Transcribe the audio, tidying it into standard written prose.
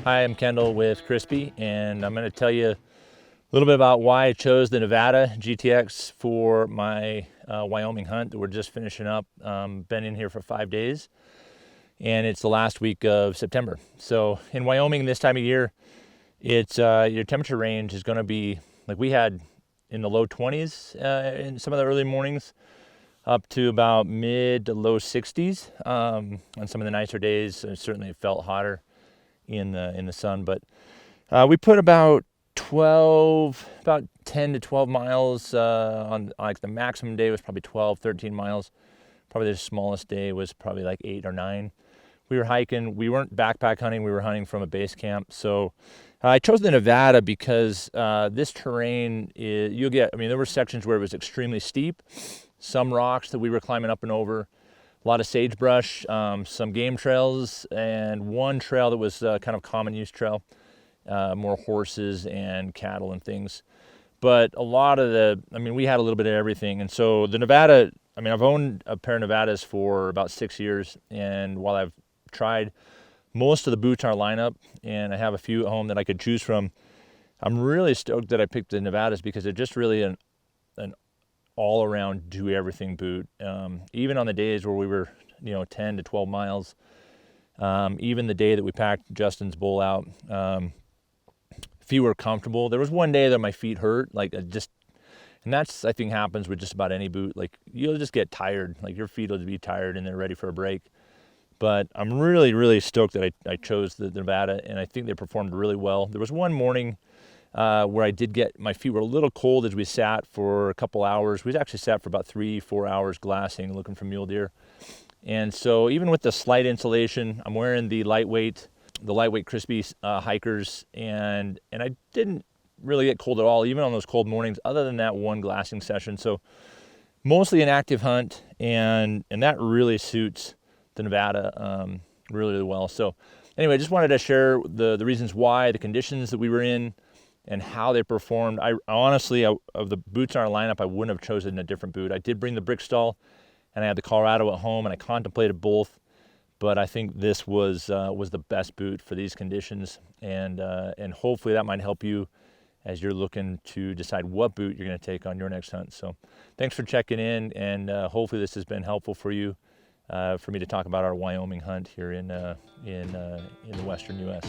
Hi, I'm Kendall with Crispi, and I'm going to tell you a little bit about why I chose the Nevada GTX for my Wyoming hunt that we're just finishing up. Been in here for 5 days, and it's the last week of September. So in Wyoming this time of year, it's your temperature range is going to be like we had in the low 20s in some of the early mornings, up to about mid to low 60s on some of the nicer days. Certainly it felt hotter in the sun, but we put about 10 to 12 miles on, like the maximum day was probably 12, 13 miles. Probably the smallest day was probably like 8 or 9. We were hiking. We weren't backpack hunting. We were hunting from a base camp. So I chose the Nevada because this terrain is, there were sections where it was extremely steep, some rocks that we were climbing up and over, a lot of sagebrush, some game trails, and one trail that was kind of common use trail, more horses and cattle and things. But a lot of we had a little bit of everything. And so the Nevada, I've owned a pair of Nevadas for about 6 years. And while I've tried most of the boots in our lineup, and I have a few at home that I could choose from, I'm really stoked that I picked the Nevadas because they're just really an all-around do-everything boot. Even on the days where we were 10 to 12 miles, even the day that we packed Justin's bull out, feet were comfortable. There was one day that my feet hurt, and that's, I think, happens with just about any boot. Like, you'll just get tired, like your feet will be tired and they're ready for a break. But I'm really, really stoked that I chose the Nevada, and I think they performed really well. There was one morning where I did get, my feet were a little cold as we sat for a couple hours. We actually sat for about 3-4 hours glassing, looking for mule deer. And so even with the slight insulation, I'm wearing the lightweight Crispi hikers, and I didn't really get cold at all, even on those cold mornings, other than that one glassing session. So mostly an active hunt, and that really suits the Nevada really, really well. So anyway, I just wanted to share the reasons why, the conditions that we were in, and how they performed. I honestly, of the boots in our lineup, I wouldn't have chosen a different boot. I did bring the Brickstall, and I had the Colorado at home, and I contemplated both, but I think this was the best boot for these conditions, and hopefully that might help you as you're looking to decide what boot you're going to take on your next hunt. So thanks for checking in, and hopefully this has been helpful for you, for me to talk about our Wyoming hunt here in the western U.S.